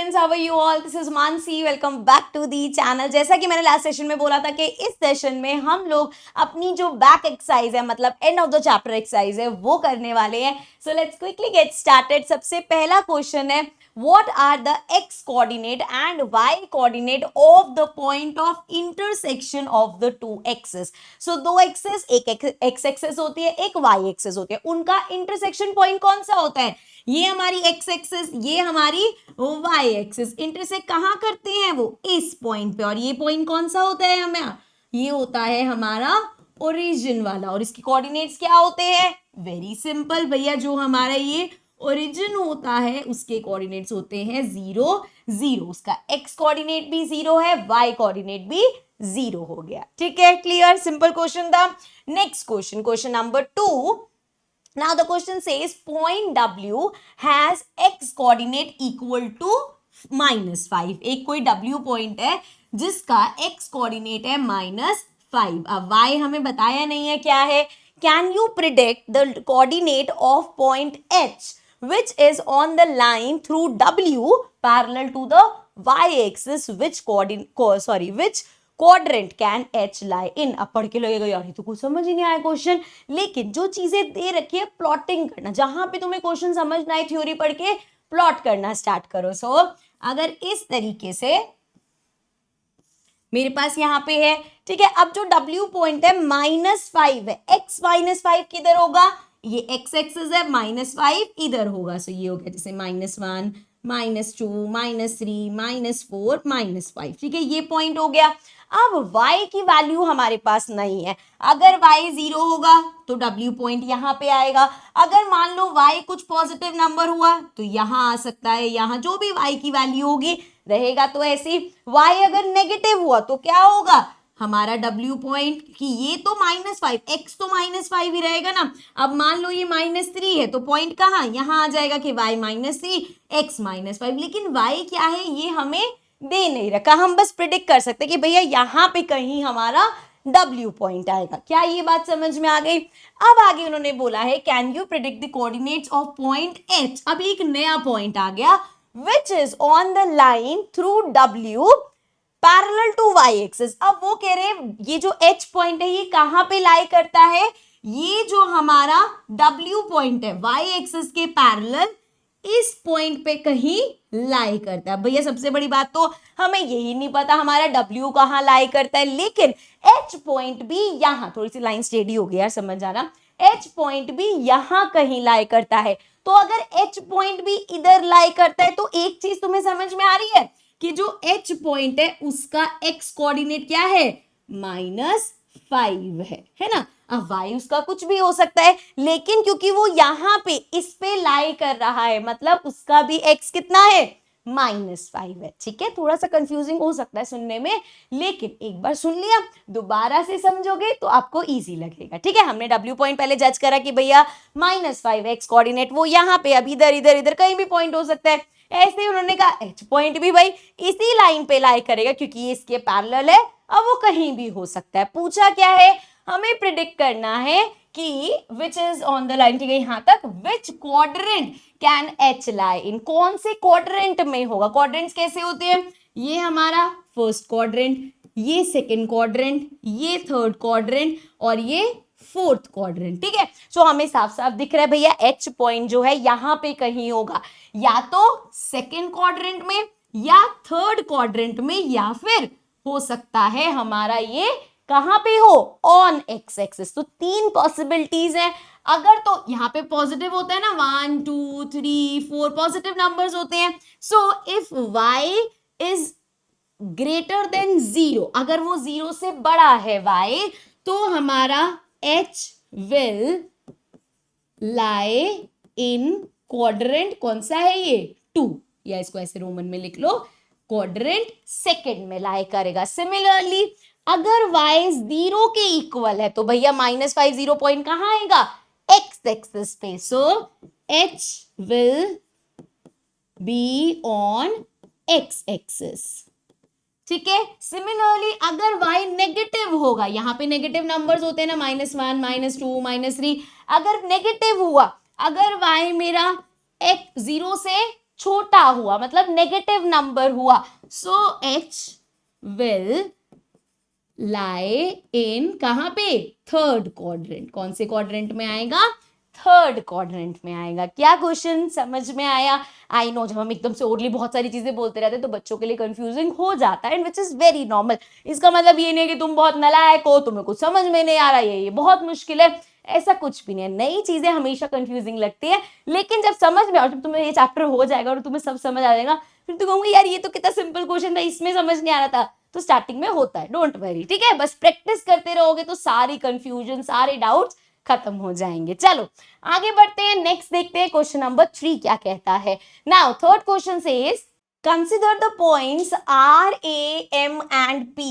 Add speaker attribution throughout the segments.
Speaker 1: Students, how are you all? This is Mansi, welcome back to the channel. जैसा कि मैंने last session में बोला था कि इस सेशन में हम लोग अपनी जो बैक एक्सरसाइज है, मतलब end of the chapter exercise है, वो करने वाले हैं। So let's quickly get started. सबसे पहला क्वेश्चन है, what are the x coordinate and y coordinate of the point of intersection of the two axes? So दो एक्सेस, एक x एक्सेस होती है, एक y एक्सेस होती है, उनका इंटरसेक्शन पॉइंट कौन सा होता है? ये हमारी x एक्सेस, ये हमारी y एक्सेस इंटरसेक्ट कहाँ करते हैं? वो इस पॉइंट पे। और ये पॉइंट कौन सा होता है हमें? ये होता है हमारा ओरिजिन वाला। और इसकी कोऑर्डिनेट्स क्या होते हैं? वेरी सिंपल भैया, जो हमारा ये ओरिजिन होता है उसके कोऑर्डिनेट्स होते हैं 0 0। उसका x कोऑर्डिनेट भी 0 है, y कोऑर्डिनेट भी 0 हो गया। ठीक है, क्लियर, सिंपल क्वेश्चन था। Next question, question number 2। Now the question says point W has x coordinate equal to -5। एक कोई W पॉइंट है जिसका x कोऑर्डिनेट है -5। अब y हमें बताया नहीं है क्या है। Can you predict the coordinate of point H which is on the line through W parallel to the y-axis? Which quadrant can H lie in? अब पढ़ के लगेगा यार ये तो कुछ समझ ही नहीं आया क्वेश्चन। लेकिन जो चीजें दे रखी है, प्लॉटिंग करना, जहां पे तुम्हें क्वेश्चन समझ ना आए, थ्योरी पढ़ के प्लॉट करना स्टार्ट करो। सो अगर इस तरीके से मेरे पास यहाँ पे है, ठीक है। अब जो W पॉइंट है -5 है, x -5 किधर होगा? ये x एक्सिस है, -5 इधर होगा। सो ये हो गया जैसे -1 -2 -3 -4 -5। ठीक है, ये पॉइंट हो गया। अब y की वैल्यू हमारे पास नहीं है। अगर y 0 होगा तो W पॉइंट यहाँ पे आएगा। अगर मान लो y कुछ पॉजिटिव नंबर हुआ तो यहाँ आ सकता है, यहाँ जो भी y की वैल्यू होगी रहेगा तो ऐसी। y अगर नेगेटिव हुआ तो क्या होगा हमारा W पॉइंट? कि ये तो -5, x तो -5 ही रहेगा ना। अब मान लो ये -3 है तो पॉइंट कहाँ? यहाँ आ जाएगा कि y -3 x -5। लेकिन y क्या है ये हमें दे नहीं रखा। हम बस प्रिडिक्ट कर सकते कि भैया यहाँ पे कहीं हमारा W पॉइंट आएगा। क्या ये बात समझ में आ गई? अब आगे उन्होंने बोला है can you predict the coordinates of point H। अब एक नया पॉइंट आ गया which is on the line through W parallel to y axis. अब वो कह रहे हैं ये जो H पॉइंट है ये कहां पे लाई करता है? ये जो हमारा W पॉइंट है y एक्सिस के पैरेलल इस पॉइंट पे कहीं लाई करता है। भैया सबसे बड़ी बात तो हमें यही नहीं पता हमारा W कहाँ लाई करता है, लेकिन H पॉइंट भी यहाँ, थोड़ी सी लाइन स्टेडी हो गई यार, समझ जाना, H पॉइंट भी यहाँ कहीं लाई करता है। तो अगर H पॉइंट भी इधर लाई करता है तो एक चीज तुम्हें समझ में आ रही है कि जो H पॉइंट है उसका x कोऑर्डिनेट क्या है? -5 है ना। अब y उसका कुछ भी हो सकता है, लेकिन क्योंकि वो यहाँ पे इस पे लाई कर रहा है मतलब उसका भी x कितना है? -5 है। ठीक है, थोड़ा सा कंफ्यूजिंग हो सकता है सुनने में, लेकिन एक बार सुन लिया दोबारा से समझोगे तो आपको इजी लगेगा। ठीक है, हमने W पॉइंट पहले जज करा कि भैया -5 x कोऑर्डिनेट वो यहाँ पे, अब इधर इधर इधर कहीं भी पॉइंट हो सकता है। ऐसे ही उन्होंने कहा H पॉइंट भी भाई इसी लाइन पे लाई करेगा क्योंकि ये इसके पैरेलल है। अब वो कहीं भी हो सकता है। पूछा क्या है? हमें प्रिडिक्ट करना है कि which is on the line, ठीक है यहां तक, विच क्वाड्रेंट कैन H लाई इन? कौन से क्वाड्रेंट में होगा? क्वाड्रेंट्स कैसे होते हैं? ये हमारा फर्स्ट क्वाड्रेंट, ये सेकंड क्वाड्रेंट, ये थर्ड क्वाड्रेंट और ये फोर्थ क्वाड्रेंट। ठीक है, सो हमें साफ साफ दिख रहा है भैया H पॉइंट जो है यहाँ पे कहीं होगा, या तो सेकंड क्वाड्रेंट में या थर्ड क्वाड्रेंट में, या फिर हो सकता है हमारा ये कहां पे हो? On x axis. तो तीन पॉसिबिलिटीज हैं। अगर तो यहाँ पे पॉजिटिव होता है ना, 1 2 3 4 पॉजिटिव नंबर्स होते हैं। So if y is greater than 0, अगर वो 0 से बड़ा है y, तो हमारा H will lie in quadrant, कौन सा है ये? 2, या इसको ऐसे रोमन में लिख लो, क्वाड्रेंट सेकंड में लाई करेगा। सिमिलरली अगर y 0 के इक्वल है तो भैया -5 0 पॉइंट कहां आएगा? x एक्सिस पे। सो H will be on x axis. ठीक है, सिमिलरली अगर y नेगेटिव होगा, यहाँ पे नेगेटिव नंबर्स होते हैं ना, -1 -2 -3, अगर नेगेटिव हुआ, अगर y मेरा x 0 से छोटा हुआ, मतलब नेगेटिव नंबर हुआ, सो h विल लाई इन कहां पे, थर्ड क्वाड्रेंट। कौन से क्वाड्रेंट में आएगा, थर्ड क्वाड्रेंट में आएगा। क्या क्वेश्चन समझ में आया? आई नो जब हम एकदम से ओरली बहुत सारी चीजें बोलते रहते हैं तो बच्चों के लिए कंफ्यूजिंग हो जाता है, and which is very normal. इसका मतलब ये नहीं कि तुम बहुत नालायक हो, तुम्हें कुछ समझ में नहीं आ रहा, ये बहुत मुश्किल है, ऐसा कुछ भी नहीं है। नई चीजें हमेशा कंफ्यूजिंग लगती है, लेकिन जब समझ में, और जब तुम्हें ये चैप्टर हो जाएगा और तुम्हें सब समझ आ जाएगा, फिर तो कहूंगी यार ये तो कितना सिंपल क्वेश्चन था, इसमें समझ नहीं आ रहा था। तो स्टार्टिंग में होता है, डोंट वरी, ठीक है, बस प्रैक्टिस करते रहोगे तो सारी कंफ्यूजन, सारे डाउट्स खत्म हो जाएंगे। चलो आगे बढ़ते हैं, नेक्स्ट देखते हैं क्वेश्चन नंबर 3 क्या कहता है। Now third question says consider the points R, A, M and P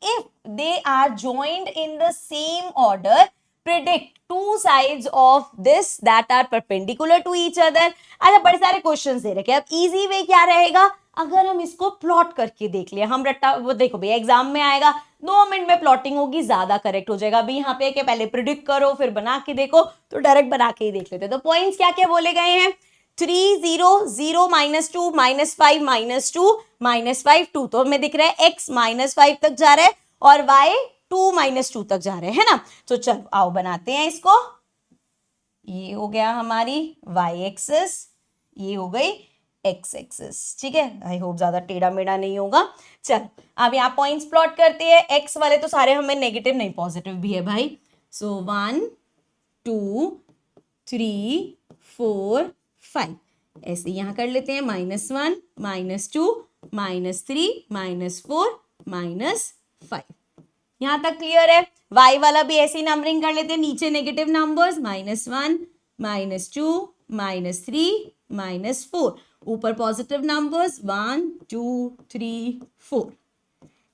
Speaker 1: if they are joined in the same order. Predict two sides of this that are perpendicular to each other. अच्छा बड़े सारे questions दे रखे हैं। अब easy way क्या रहेगा, अगर हम इसको प्लॉट करके देख लिया, हम रट्टा वो देखो भैया एग्जाम में आएगा, 2 मिनट में प्लॉटिंग होगी, ज्यादा करेक्ट हो जाएगा। अभी यहाँ पे कि पहले प्रिडिक्ट करो फिर बना के देखो, तो डायरेक्ट बना के ही देख लेते हैं। तो पॉइंट्स क्या क्या बोले गए हैं, 3 0 0 -2 -5 -2 -5 2, तो हमें दिख रहा है x -5 तक जा रहा है और y 2 -2 तक जा रहे हैं, है ना। तो चलो आओ बनाते हैं इसको। ये हो गया हमारी y एक्सिस, ये हो गई x एक्सिस, ठीक है। आई होप ज्यादा टेढ़ा मेढ़ा नहीं होगा। चल अब यहाँ पॉइंट्स प्लॉट करते हैं। x वाले तो सारे हमें नेगेटिव नहीं पॉजिटिव भी है भाई। सो 1 2 3 4 5 ऐसे यहां कर लेते हैं, -1 -2 -3 -4 -5। यहां तक क्लियर है। y वाला भी ऐसे ही नंबरिंग कर लेते हैं, नीचे नेगेटिव नंबर्स -1 -2 -3 -4, ऊपर पॉजिटिव नंबर्स 1 2 3 4,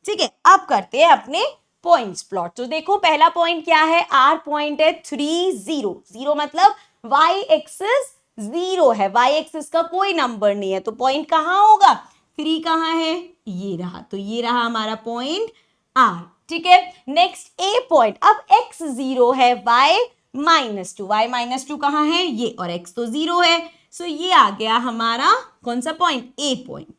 Speaker 1: ठीक है। अब करते हैं अपने पॉइंट्स प्लॉट। तो देखो पहला पॉइंट क्या है, r पॉइंट है 3 0 0, मतलब y एक्सिस 0 है, y एक्सिस का कोई नंबर नहीं है, तो पॉइंट कहां होगा, 3 कहां है, ये रहा, तो ये रहा हमारा पॉइंट r, ठीक है। नेक्स्ट a पॉइंट, अब x 0 है, y -2 कहां है, ये, और x तो 0 है, सो ये आ गया हमारा कौन सा पॉइंट, a पॉइंट।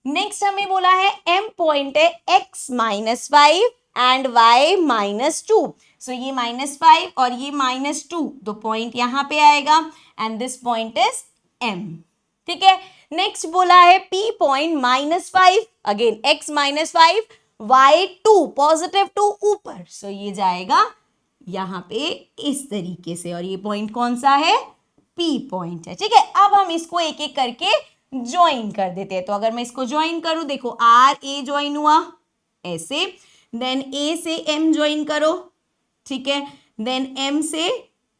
Speaker 1: नेक्स्ट हमें बोला है m पॉइंट है x -5 एंड y -2, सो ये -5 और ये -2, तो पॉइंट यहां पे आएगा and this point is m, ठीक है। नेक्स्ट बोला है p point -5, again x -5 y 2 positive 2 ऊपर, सो ये जाएगा यहां पे इस तरीके से, और ये पॉइंट कौन सा है, p पॉइंट है, ठीक है। अब हम इसको एक एक करके ज्वाइन कर देते हैं। तो अगर मैं इसको ज्वाइन करूं, देखो r a ज्वाइन हुआ ऐसे, देन a से m ज्वाइन करो, ठीक है, देन m से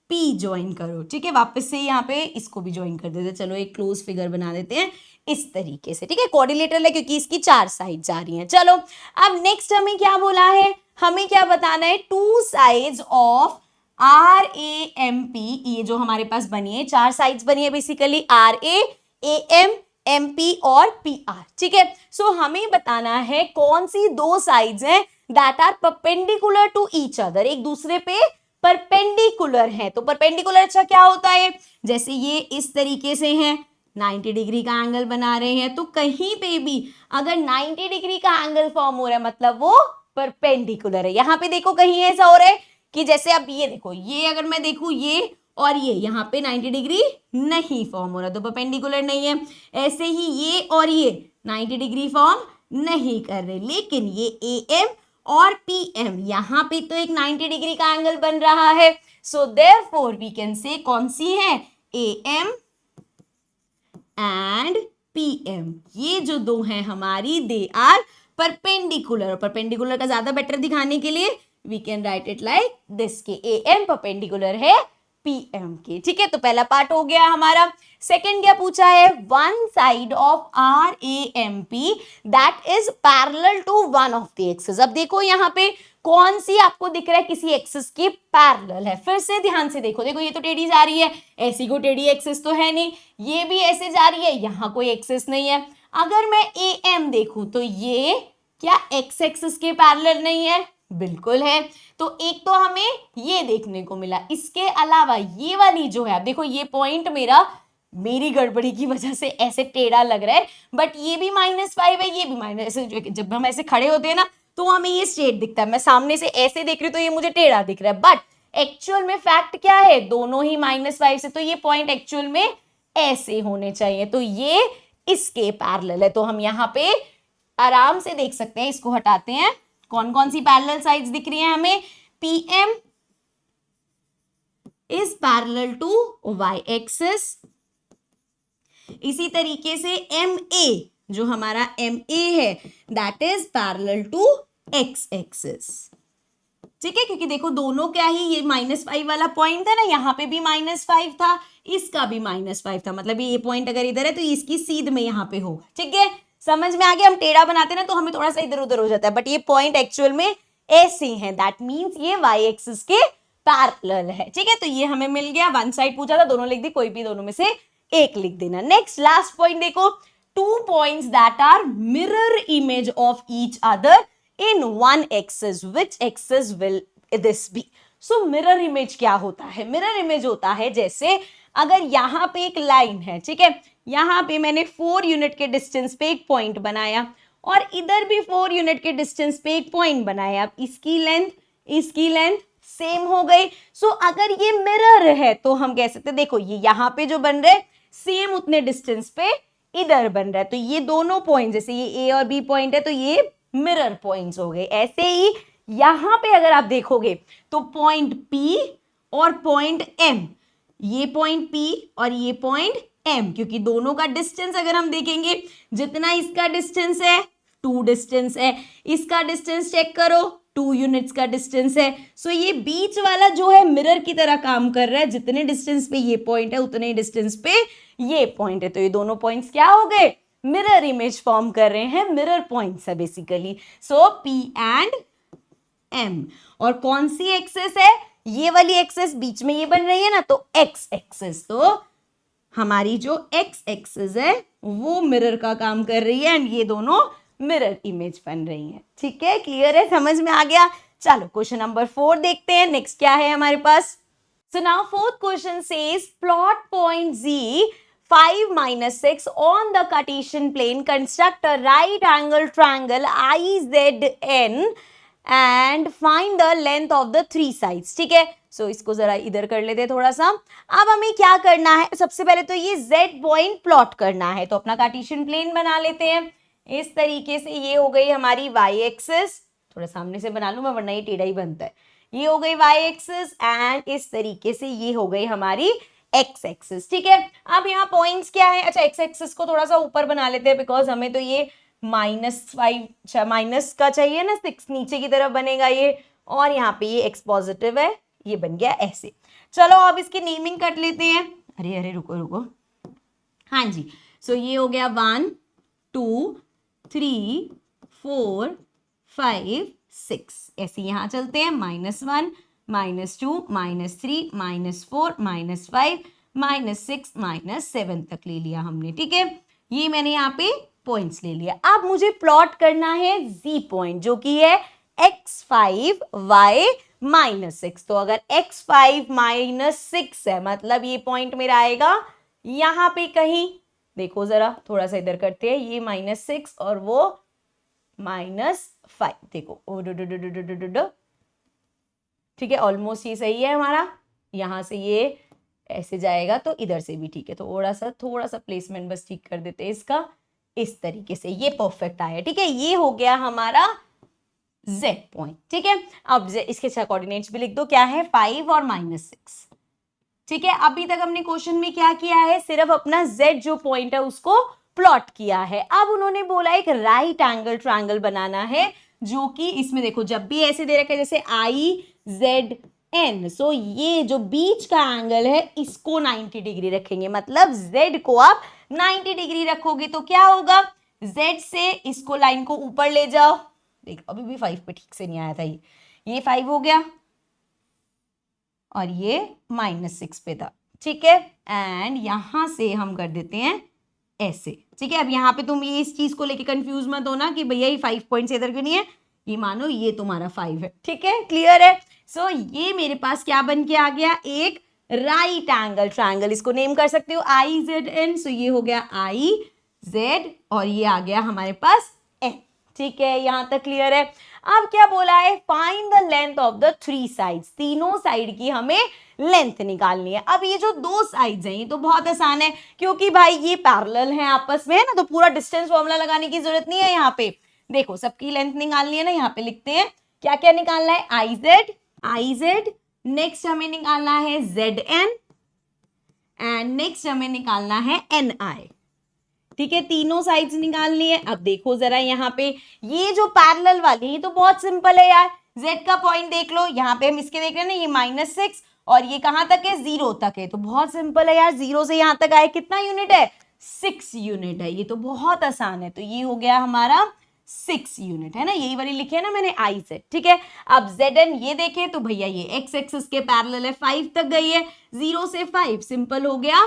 Speaker 1: p ज्वाइन करो, ठीक है। वापस से यहाँ पे इसको भी ज्वाइन कर देते हैं। चलो एक क्लोज फिगर बना देते हैं इस तरीके से, ठीक है। कोऑर्डिनेटर है क्योंकि इसकी 4 साइड जा रही हैं। चलो अब नेक्स्ट हमें क्या बोला है, हमें क्या बताना है, 2 sides of R A M P, ये जो हमारे पास बनी है 4 साइड्स बनी है basically, R A M M P और पी आर, ठीक है। सो हमें बताना है कौन सी 2 साइड्स हैं that are perpendicular to each other, एक दूसरे पे परपेंडिकुलर है। तो परपेंडिकुलर अच्छा क्या होता है, जैसे ये इस तरीके से हैं, 90 डिग्री का एंगल बना रहे हैं, तो कहीं पे भी अगर 90 डिग्री का एंगल फॉर्म हो रहा है मतलब वो परपेंडिकुलर है। यहाँ पे देखो कहीं ऐसा हो रहा है कि जैसे अब ये देखो, ये अगर मैं देखूं ये और ये यहाँ पे 90 डिग्री नहीं फॉर्म हो रहा, तो परपेंडिकुलर नहीं है। ऐसे ही ये और ये 90 डिग्री फॉर्म नहीं कर रहे, लेकिन ये ए एम और पी एम यहाँ पे तो एक 90 डिग्री का एंगल बन रहा है। So therefore we can say कौन सी है, A M and P M, ये जो 2 हैं हमारी दे आर परपेंडिकुलर। परपेंडिकुलर का ज्यादा बेटर दिखाने के लिए we can write it like this, के ए एम परपेंडिकुलर है पी एम के, ठीक है। तो पहला पार्ट हो गया हमारा। सेकंड क्या पूछा है, 1 side of R A M P that is parallel to one of the axis. अब देखो यहाँ पे कौन सी आपको दिख रहा है किसी एक्सिस की पैरेलल है, फिर से ध्यान से देखो, देखो ये तो टेढ़ी जा रही है, ऐसी कोई टेढ़ी एक्सिस तो है नहीं, ये भी ऐसे जा रही है, यहाँ कोई एक्सिस नहीं है। अगर मैं ए एम देखूं तो ये क्या एक्स एक्सिस के पैरेलल नहीं है, बिल्कुल है। तो एक तो हमें ये देखने को मिला, इसके अलावा ये वाली जो है, अब देखो ये पॉइंट मेरा मेरी गड़बड़ी की वजह से ऐसे टेढ़ा लग रहा है, बट ये भी -5 है, ये भी माइनस, जब हम ऐसे खड़े होते हैं ना तो हमें ये स्ट्रेट दिखता है, मैं सामने से ऐसे देख रही हूँ तो ये मुझे टेढ़ा दिख रहा है, बट एक्चुअल में फैक्ट क्या है, दोनों ही -5 से, तो ये पॉइंट एक्चुअल में ऐसे होने चाहिए, तो ये इसके पैरेलल है। तो हम यहाँ पे आराम से देख सकते हैं, इसको हटाते हैं, कौन कौन सी पैरेलल साइड्स दिख रही हैं हमें, PM is parallel to y axis, इसी तरीके से MA जो हमारा MA है that is parallel to x axis, ठीक है, क्योंकि देखो दोनों क्या ही, ये -5 वाला पॉइंट है ना, यहाँ पे भी -5 था, इसका भी -5 था, मतलब ये पॉइंट अगर इधर है तो इसकी सीध में यहाँ पे होगा, ठीक है, समझ में आ गया। हम टेढ़ा बनाते ना तो हमें थोड़ा सा इधर उधर हो जाता है, बट ये पॉइंट एक्चुअल में ऐसे है, दैट मीन्स ये y एक्सिस के पैरेलल है, ठीक है। तो ये हमें मिल गया, वन साइड पूछा था, दोनों लिख दी, कोई भी दोनों में से एक लिख देना। नेक्स्ट लास्ट पॉइंट देखो, 2 points that are mirror image of each other in one axis, which axis will this be. So mirror image क्या होता है, मिरर इमेज होता है जैसे अगर यहाँ पे एक लाइन है, ठीक है, यहाँ पे मैंने 4 यूनिट के डिस्टेंस पे एक पॉइंट बनाया और इधर भी 4 यूनिट के डिस्टेंस पे एक पॉइंट बनाया, अब इसकी लेंथ सेम हो गई। सो अगर ये मिरर है तो हम कह सकते हैं, देखो ये यहाँ पे जो बन रहे सेम उतने डिस्टेंस पे इधर बन रहा है, तो ये दोनों पॉइंट, जैसे ये A और B पॉइंट है तो ये मिरर पॉइंट्स हो गए। ऐसे ही यहाँ पे अगर आप देखोगे तो पॉइंट P और पॉइंट M, ये पॉइंट P और ये पॉइंट M, क्योंकि दोनों का डिस्टेंस अगर हम देखेंगे, जितना इसका डिस्टेंस है 2 डिस्टेंस है, इसका डिस्टेंस चेक करो 2 यूनिट्स का डिस्टेंस है। सो ये बीच वाला जो है मिरर की तरह काम कर रहा है, जितने डिस्टेंस पे ये पॉइंट है उतने डिस्टेंस पे ये पॉइंट है, तो ये दोनों पॉइंट्स क्या हो गए, मिरर इमेज फॉर्म कर रहे हैं, मिरर पॉइंट्स है basically. So P and M, और कौन सी एक्सिस है, ये वाली एक्सिस बीच में ये बन रही है ना, तो x एक्सिस, तो हमारी जो x एक्सिस है वो मिरर का काम कर रही है एंड ये दोनों मिरर इमेज बन रही है, ठीक है, क्लियर है, समझ में आ गया। चलो क्वेश्चन नंबर 4 देखते हैं, नेक्स्ट क्या है हमारे पास। So now fourth question says plot point Z 5 - 6 on the Cartesian plane, construct a right angle triangle IZN and find the length of the 3 sides, ठीक है। सो इसको जरा इधर कर लेते हैं थोड़ा सा। अब हमें क्या करना है, सबसे पहले तो ये Z पॉइंट प्लॉट करना है, तो अपना कार्टेशियन प्लेन बना लेते हैं। इस तरीके से ये हो गई हमारी y एक्सिस, थोड़ा सामने से बना लूं मैं वरना ये टेढ़ा ही बनता है, ये हो गई y एक्सिस एंड इस तरीके से ये हो गई हमारी x एक्सिस, ठीक है। अब यहाँ पॉइंट्स क्या है, अच्छा x एक्सिस को थोड़ा सा ऊपर बना लेते हैं, बिकॉज हमें तो ये -5 माइनस का चाहिए ना, 6 नीचे की तरफ बनेगा ये, और यहाँ पे ये x पॉजिटिव है, ये बन गया ऐसे। चलो अब इसकी नेमिंग कर लेते हैं, अरे रुको, हाँ जी। सो ये हो गया 1 2 3 4 5 6, ऐसे यहाँ चलते हैं, -1 -2 -3 -4 -5 -6 -7 तक ले लिया हमने, ठीक है। ये मैंने यहाँ पे पॉइंट्स ले लिया। अब मुझे प्लॉट करना है Z पॉइंट, जो कि है x5 y -6, तो अगर x5 -6 है मतलब ये पॉइंट मेरा आएगा यहाँ पे कहीं, देखो जरा थोड़ा सा इधर करते हैं, ये -6 और वो -5, देखो ठीक है, ऑलमोस्ट ये सही है हमारा, यहाँ से ये ऐसे जाएगा तो इधर से भी ठीक है, तो थोड़ा सा प्लेसमेंट बस ठीक कर देते हैं इसका, इस तरीके से ये परफेक्ट आया, ठीक है। ये हो गया हमारा Z पॉइंट, ठीक है। अब इसके कोऑर्डिनेट्स भी लिख दो, क्या है 5 और -6, ठीक है। अभी तक हमने क्वेश्चन में क्या किया है, सिर्फ अपना Z जो पॉइंट है उसको प्लॉट किया है। अब उन्होंने बोला एक राइट एंगल ट्रायंगल बनाना है, जो कि इसमें देखो जब भी ऐसे दे रखा है जैसे IZN, सो ये जो बीच का एंगल है इसको 90 डिग्री रखेंगे, मतलब Z को आप 90 डिग्री रखोगे तो क्या होगा, Z से इसको लाइन को ऊपर ले जाओ, देखो अभी भी 5 पे ठीक से नहीं आया था, ये 5 हो गया और ये -6 पे था, ठीक है। एंड यहां से हम कर देते हैं ऐसे, ठीक है। अब यहाँ पे तुम ये इस चीज को लेके कंफ्यूज मत होना कि भैया ये 5 पॉइंट इधर क्यों नहीं है, ये मानो ये तुम्हारा 5 है, ठीक है, क्लियर है। सो ये मेरे पास क्या बन के आ गया, एक राइट एंगल ट्रायंगल, इसको नेम कर सकते हो IZN। सो ये हो गया IZ और ये आ गया हमारे पास N। ठीक है, यहां तक क्लियर है। अब क्या बोला है, find the length of the three sides, तीनों साइड की हमें लेंथ निकालनी है। अब ये जो दो साइड्स हैं ये तो बहुत आसान है, क्योंकि भाई ये पैरेलल हैं आपस में, है ना, तो पूरा डिस्टेंस फॉर्मूला लगाने की जरूरत नहीं है। यहाँ पे देखो सबकी लेंथ निकालनी है ना, यहाँ पे लिखते हैं क्या क्या निकालना है, IZ, नेक्स्ट हमें निकालना है ZN एंड नेक्स्ट हमें निकालना है NI। ठीक है, तीनों साइड्स निकालनी है। अब देखो जरा यहाँ पे ये जो पैरेलल वाली, ये तो बहुत सिंपल है यार। Z का पॉइंट देख लो, यहाँ पे हम इसके देख रहे हैं ना, ये -6 और ये कहां तक है, 0 तक है, तो बहुत सिंपल है यार। 0 से यहां तक आए कितना यूनिट है, 6 यूनिट है। ये तो बहुत आसान है, तो ये हो गया हमारा 6 यूनिट, है ना, यही वाली लिखी है ना मैंने IZ। ठीक है, अब ZN ये देखें तो भैया ये x एक्सिस के पैरेलल है, 5 तक गई है, 0 से 5 सिंपल हो गया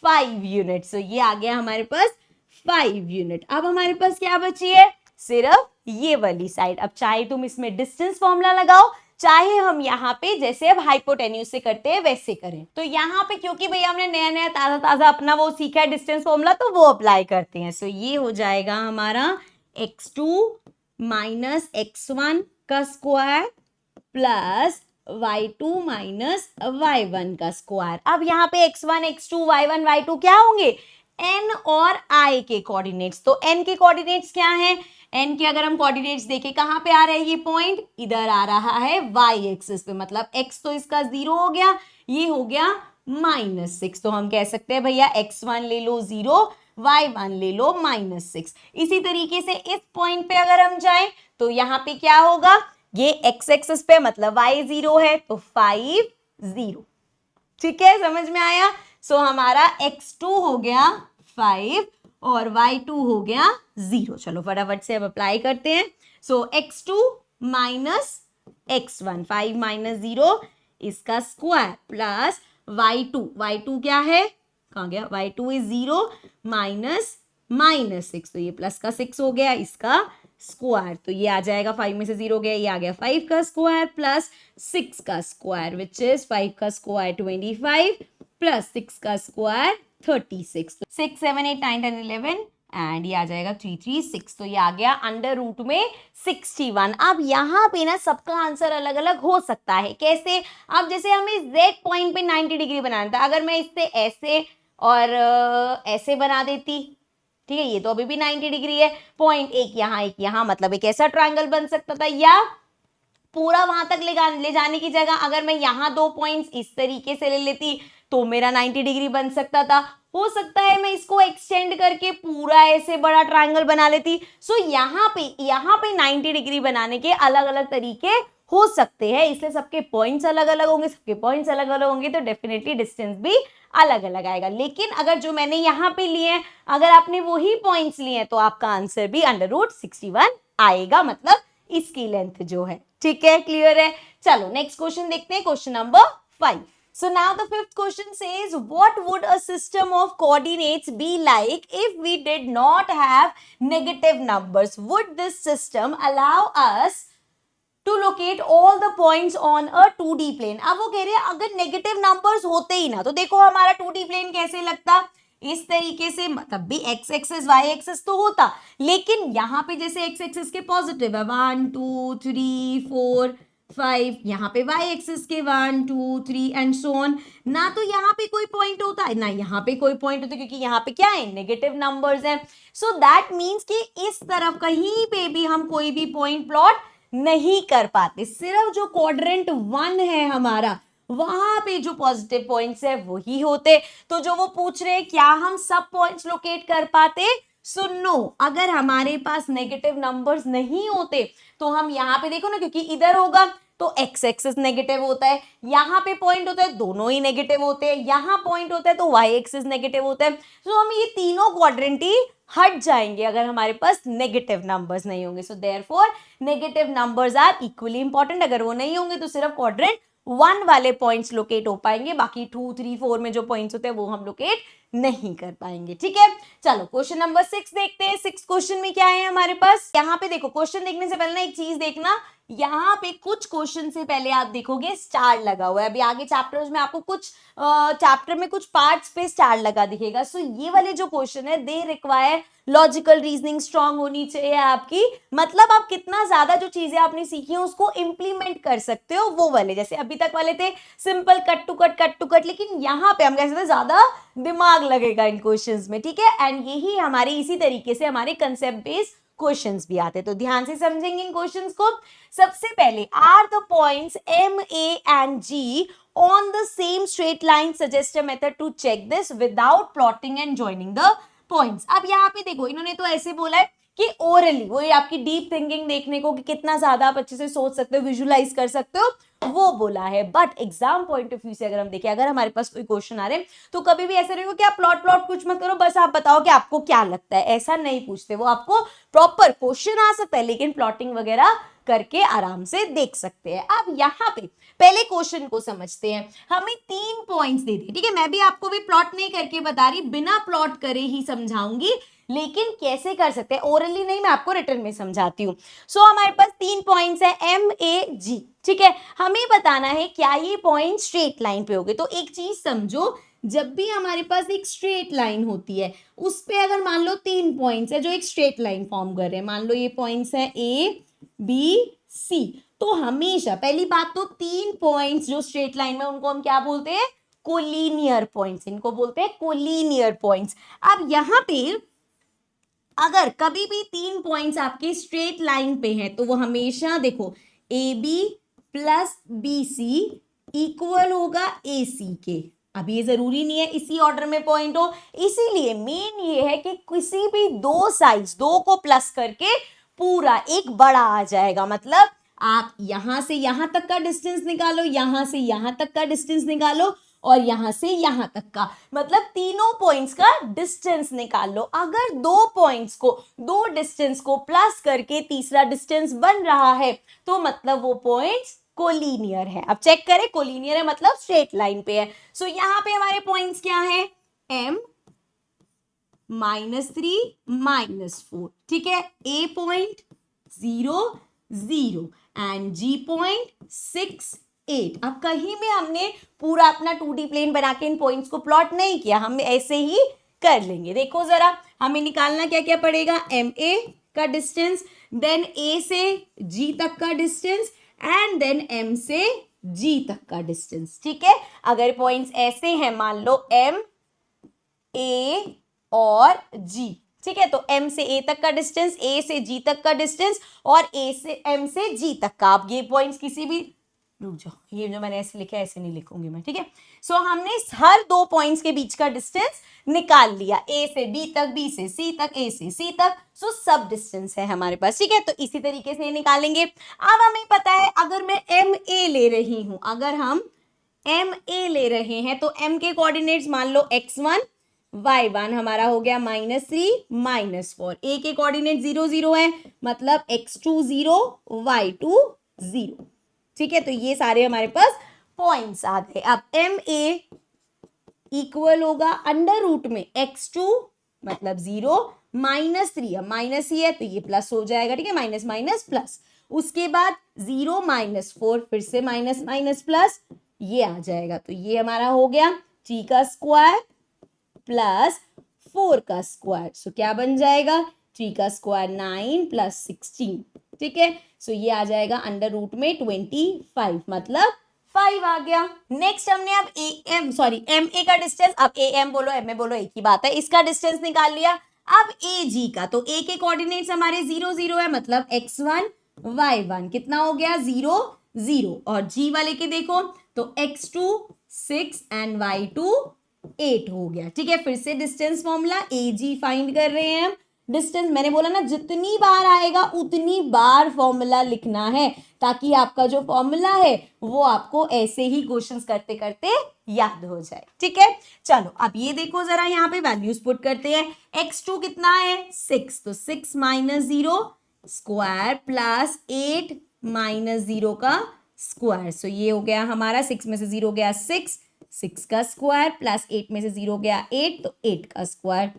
Speaker 1: 5 यूनिट। सो ये आ गया हमारे पास 5 यूनिट। अब हमारे पास क्या बची है, सिर्फ ये वाली साइड। अब चाहे तुम इसमें डिस्टेंस फॉर्मूला लगाओ, चाहे हम यहाँ पे जैसे अब हाइपोटेन्यूज से करते हैं वैसे करें। तो यहाँ पे क्योंकि भैया हमने नया नया ताजा ताजा अपना वो सीखा है डिस्टेंस फॉर्मूला, तो वो अप्लाई करते हैं। सो ये हो जाएगा हमारा x2 माइनस x1 का square plus y2 minus y1 का स्क्वायर। अब यहाँ पे x1 x2 y1 y2 क्या होंगे, n और i के कोऑर्डिनेट्स। तो n के कोऑर्डिनेट्स क्या हैं, n के अगर हम कोऑर्डिनेट्स देखें कहां पे आ रहा है ये पॉइंट, इधर आ रहा है y एक्सिस पे, मतलब x तो इसका 0 हो गया, ये हो गया -6। तो हम कह सकते हैं भैया x1 ले लो 0, y1 ले लो -6। इसी तरीके से इस पॉइंट पे अगर हम जाएं तो यहाँ पे क्या होगा, ये x एक्सिस पे मतलब y 0 है तो 5 0। ठीक है, समझ में आया। सो हमारा x2 हो गया 5 और y2 हो गया 0। चलो फटाफट से अब अप्लाई करते हैं। सो x2 माइनस x1, 5 माइनस 0 इसका स्क्वायर प्लस y2 क्या है, कहाँ गया, y2 इज 0 माइनस -6, तो ये प्लस का 6 हो गया इसका स्क्वायर, तो ये आ जाएगा 5 में से 0 गया, ये आ गया 5 का स्क्वायर प्लस 6 का स्क्वायर विच इज 5 का स्क्वायर 25 प्लस 6 का स्क्वायर 36, 6 7 8 9 10 11 एंड ये आ जाएगा 336। तो ये आ गया अंडर रूट में 61। अब यहाँ पे ना सबका आंसर अलग अलग हो सकता है, कैसे, अब जैसे हमें Z पॉइंट पे 90 डिग्री बनाना था, अगर मैं इससे ऐसे और ऐसे बना देती, ठीक है, ये तो अभी भी 90 डिग्री है, पॉइंट एक यहाँ, मतलब एक ऐसा ट्रायंगल बन सकता था, या पूरा वहां तक ले जाने की जगह अगर मैं यहाँ 2 पॉइंट्स इस तरीके से ले लेती तो मेरा 90 डिग्री बन सकता था। हो सकता है मैं इसको एक्सटेंड करके पूरा ऐसे बड़ा ट्रायंगल बना लेती। सो यहाँ पे 90 डिग्री बनाने के अलग अलग तरीके हो सकते हैं, इसलिए सबके पॉइंट्स अलग अलग होंगे, तो डेफिनेटली डिस्टेंस भी अलग अलग आएगा। लेकिन अगर जो मैंने यहाँ पे लिए हैं, अगर आपने वही पॉइंट्स लिए हैं तो आपका आंसर भी √61 आएगा, मतलब इसकी लेंथ जो है। ठीक है, क्लियर है। चलो नेक्स्ट क्वेश्चन देखते हैं, question number 5। So now the fifth question says, what would a system of coordinates be like if we did not have negative numbers? Would this system allow us to locate all the points on a 2D plane? अब वो कह रहे हैं अगर negative numbers होते ही ना, तो देखो हमारा 2D प्लेन कैसे लगता, इस तरीके से, तब भी x एक्सिस y एक्सिस तो होता, लेकिन यहाँ पे जैसे x एक्सिस के पॉजिटिव है 1 2 3 4 5, यहाँ पे y एक्सिस के 1 2 3 एंड सो ऑन, ना तो यहाँ पे कोई पॉइंट होता है ना यहाँ पे कोई पॉइंट होता है, क्योंकि यहाँ पे क्या है, नेगेटिव नंबर्स हैं। सो दैट मीन्स कि इस तरफ कहीं पे भी हम कोई भी पॉइंट प्लॉट नहीं कर पाते, सिर्फ जो क्वाड्रेंट 1 है हमारा, वहां पे जो पॉजिटिव पॉइंट्स है वही होते। तो जो वो पूछ रहे हैं क्या हम सब पॉइंट्स लोकेट कर पाते, सुनो, अगर हमारे पास नेगेटिव नंबर्स नहीं होते तो हम यहाँ पे देखो ना, क्योंकि इधर होगा तो x एक्सिस नेगेटिव होता है, यहाँ पे पॉइंट होता है दोनों ही नेगेटिव होते हैं, यहाँ पॉइंट होता है तो y एक्सिस नेगेटिव होता है। तो हम ये तीनों क्वाड्रेंट ही हट जाएंगे अगर हमारे पास नेगेटिव नंबर्स नहीं होंगे। So therefore negative numbers are equally important. अगर वो नहीं होंगे तो सिर्फ क्वाड्रेंट 1 वाले पॉइंट्स लोकेट हो पाएंगे, बाकी 2 3 4 में जो पॉइंट्स होते हैं वो हम लोकेट नहीं कर पाएंगे। ठीक है, चलो क्वेश्चन नंबर 6 देखते हैं। 6 क्वेश्चन में क्या है हमारे पास, यहाँ पे देखो, क्वेश्चन देखने से पहले ना एक चीज देखना, यहाँ पे कुछ क्वेश्चन से पहले आप देखोगे स्टार लगा हुआ है, अभी आगे चैप्टर्स में आपको कुछ चैप्टर में कुछ पार्ट्स पे स्टार लगा दिखेगा। सो ये वाले जो क्वेश्चन है they require logical reasoning strong होनी चाहिए आपकी, मतलब आप कितना ज्यादा जो चीजें आपने सीखी है उसको इंप्लीमेंट कर सकते हो, वो वाले। जैसे अभी तक वाले थे सिंपल कट टू कट, लेकिन यहाँ पे हम कह सकते हैं ज्यादा दिमाग लगेगा इन क्वेश्चंस में, ठीक है। एंड यही हमारे इसी तरीके से हमारे कंसेप्ट बेस्ड क्वेश्चंस भी आते हैं, तो ध्यान से समझेंगे इन क्वेश्चंस को। सबसे पहले, are the points M A and G on the same straight line, suggest a method to check this without plotting and joining the points. अब यहाँ पे देखो इन्होंने तो ऐसे बोला है कि ओरली, वो आपकी डीप थिंकिंग देखने को कि कितना ज्यादा आप अच्छे से सोच सकते हो, विजुलाइज कर सकते हो, वो बोला है। But exam point of view से अगर हम देखें, अगर हमारे पास कोई क्वेश्चन आ रहे हैं तो कभी भी ऐसे रहेगा कि आप प्लॉट कुछ मत करो, बस आप बताओ कि आपको क्या लगता है, ऐसा नहीं पूछते। वो आपको प्रॉपर क्वेश्चन आ सकता है लेकिन प्लॉटिंग वगैरह करके आराम से देख सकते हैं। अब यहाँ पे पहले क्वेश्चन को समझते हैं। हमें 3 पॉइंट्स दे दिए, ठीक है। मैं भी आपको भी प्लॉट नहीं करके बता रही, बिना प्लॉट करे ही समझाऊंगी, लेकिन कैसे कर सकते हैं ओरली नहीं, मैं आपको रिटर्न में समझाती हूँ। सो हमारे पास 3 पॉइंट्स है एम ए जी, ठीक है। हमें बताना है क्या ये पॉइंट स्ट्रेट लाइन पे होंगे। तो एक चीज समझो, जब भी हमारे पास एक स्ट्रेट लाइन होती है उस पे अगर मान लो 3 पॉइंट्स है जो एक स्ट्रेट लाइन फॉर्म कर रहे हैं, मान लो ये पॉइंट्स है ए बी सी, तो हमेशा पहली बात तो 3 पॉइंट्स जो स्ट्रेट लाइन में उनको हम क्या बोलते हैं, कोलिनियर पॉइंट्स, इनको बोलते हैं कोलिनियर पॉइंट्स। अब यहाँ पे अगर कभी भी 3 पॉइंट्स आपके स्ट्रेट लाइन पे हैं तो वो हमेशा देखो A B plus B C equal होगा ए सी के। अब ये जरूरी नहीं है इसी ऑर्डर में पॉइंट हो, इसीलिए मेन ये है कि किसी भी दो साइड्स, दो को प्लस करके पूरा एक बड़ा आ जाएगा। मतलब आप यहां से यहां तक का डिस्टेंस निकालो, यहां से यहां तक का डिस्टेंस निकालो, और यहां से यहां तक का, मतलब तीनों पॉइंट्स का डिस्टेंस निकाल लो। अगर दो पॉइंट्स को, दो डिस्टेंस को प्लस करके तीसरा डिस्टेंस बन रहा है तो मतलब वो पॉइंट्स कोलिनियर है। अब चेक करें, कोलिनियर है मतलब स्ट्रेट लाइन पे है। सो यहां पे हमारे पॉइंट्स क्या है, m -3 -4, ठीक है। a point 0 0 and g point 6 8। अब कहीं में हमने पूरा अपना 2D प्लेन बना के इन पॉइंट्स को प्लॉट नहीं किया, हम ऐसे ही कर लेंगे। देखो जरा, हमें निकालना क्या क्या पड़ेगा, एम ए का डिस्टेंस, देन ए से जी तक का डिस्टेंस, एंड देन एम से जी तक का डिस्टेंस, ठीक है। अगर पॉइंट्स ऐसे हैं, मान लो एम ए और जी, ठीक है, तो m से a तक का डिस्टेंस, a से g तक का डिस्टेंस, और a से m से g तक का। आप ये पॉइंट्स किसी भी, रुक जाओ, ये जो मैंने ऐसे लिखा है ऐसे नहीं लिखूंगी मैं, ठीक है। सो हमने हर दो पॉइंट्स के बीच का डिस्टेंस निकाल लिया, a से b तक, b से c तक, a से c तक। सो सब डिस्टेंस है हमारे पास, ठीक है। तो इसी तरीके से निकालेंगे। अब हमें पता है अगर मैं ma ले रही हूं, अगर हम ma ले रहे हैं तो m के कोऑर्डिनेट्स मान लो x1 y1 हमारा हो गया -3 -4, a के कोऑर्डिनेट 0 0 है, मतलब x2 0 y2 0, ठीक है। तो ये सारे हमारे पास पॉइंट्स आ गए। अब एम ए इक्वल होगा अंडर रूट में x2 मतलब 0 -3, अब माइनस ही है तो ये प्लस हो जाएगा, ठीक है, माइनस माइनस प्लस। उसके बाद 0 -4, फिर से माइनस माइनस प्लस, ये आ जाएगा। तो ये हमारा हो गया 3 का स्क्वायर प्लस 4 का स्क्वायर। सो क्या बन जाएगा, 3 का स्क्वायर 9 प्लस 16, ठीक है। सो ये आ जाएगा अंडर रूट में 25, मतलब 5 आ गया। नेक्स्ट हमने अब एम ए का डिस्टेंस, अब ए एम बोलो एम ए बोलो एक ही बात है, इसका डिस्टेंस निकाल लिया। अब ए जी का, तो ए के कोऑर्डिनेट्स हमारे 0 0 है, मतलब x1 y1 कितना हो गया 0 0, और जी वाले के देखो तो x2 6 एंड y2 8 हो गया, ठीक है। फिर से डिस्टेंस फॉर्मूला, ए जी फाइंड कर रहे हैं हम। डिस्टेंस मैंने बोला ना जितनी बार आएगा उतनी बार फॉर्मूला लिखना है, ताकि आपका जो फॉर्मूला है वो आपको ऐसे ही क्वेश्चंस करते करते याद हो जाए, ठीक है। चलो अब ये देखो जरा, यहाँ पे वैल्यूज पुट करते हैं। x2 कितना है 6, तो 6 -0 स्क्वायर प्लस 8 -0 का स्क्वायर। सो ये हो गया हमारा 6 में से 0 गया 6, 6 का स्क्वायर प्लस 8 में से 0 गया 8, तो 8 का स्क्वायर।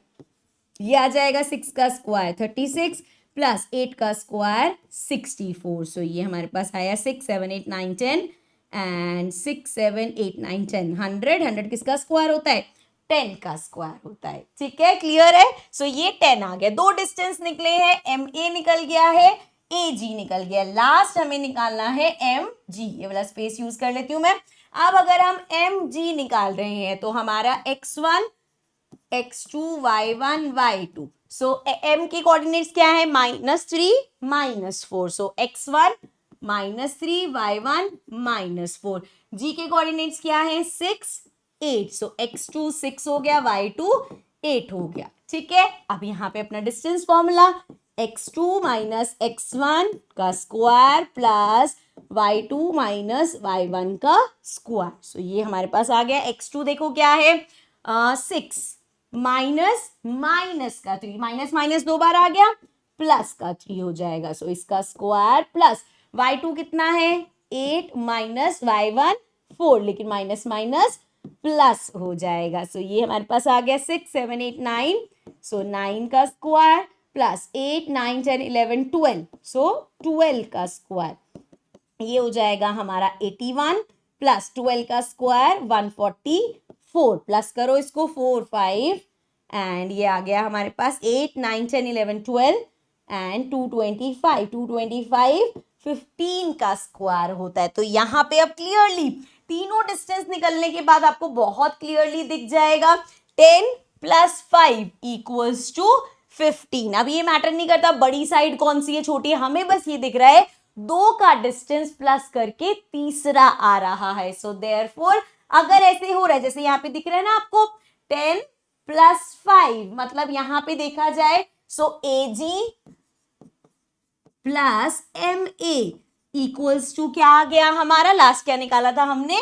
Speaker 1: ये आ जाएगा 6 का स्क्वायर 36 प्लस 8 का स्क्वायर 64। सो ये हमारे पास आया 6 7 8 9 10 एंड 6 7 8 9 10 100। 100 किसका स्क्वायर होता है? 10 का स्क्वायर होता है। ठीक है, क्लियर है? सो ये 10 आ गया। दो डिस्टेंस निकले हैं, एम ए निकल गया है, ए जी निकल गया। लास्ट हमें निकालना है एम जी। ये वाला स्पेस यूज कर लेती हूं मैं। अब अगर हम एम जी निकाल रहे हैं तो हमारा x1 x2 y1 y2। सो m की कोऑर्डिनेट्स क्या है? -3 -4। सो x1 -3 y1 -4। g के कोऑर्डिनेट्स क्या है? 6 8। सो x2 6 हो गया, y2 8 हो गया। ठीक है, अब यहाँ पे अपना distance formula x2 minus x1 का square plus y2 minus y1 का स्क्वायर। सो ये हमारे पास आ गया। x2 देखो क्या है? 6 माइनस माइनस का 3, माइनस माइनस दो बार आ गया, प्लस का 3 हो जाएगा। सो इसका स्क्वायर प्लस y2 कितना है? 8 माइनस y1 4, लेकिन माइनस माइनस प्लस हो जाएगा। सो ये हमारे पास आ गया 6 7 8 9। सो 9 का स्क्वायर प्लस 8 9 10 11 12। सो 12 का स्क्वायर ये हो जाएगा हमारा 81 प्लस 12 का स्क्वायर 144। प्लस करो इसको 4 5 एंड ये आ गया हमारे पास 8 9 10 11 12 एंड 225। 225 15 का स्क्वायर होता है। तो यहाँ पे अब क्लियरली तीनों डिस्टेंस निकलने के बाद आपको बहुत क्लियरली दिख जाएगा 10 + 5 = 15। अब ये मैटर नहीं करता बड़ी साइड कौन सी है छोटी है, हमें बस ये दिख रहा है 2 का डिस्टेंस प्लस करके तीसरा आ रहा है। सो देयरफॉर अगर ऐसे हो रहा है जैसे यहाँ पे दिख रहा है ना आपको 10 + 5, मतलब यहाँ पे देखा जाए so AG plus MA equals to क्या आ गया हमारा? लास्ट क्या निकाला था हमने?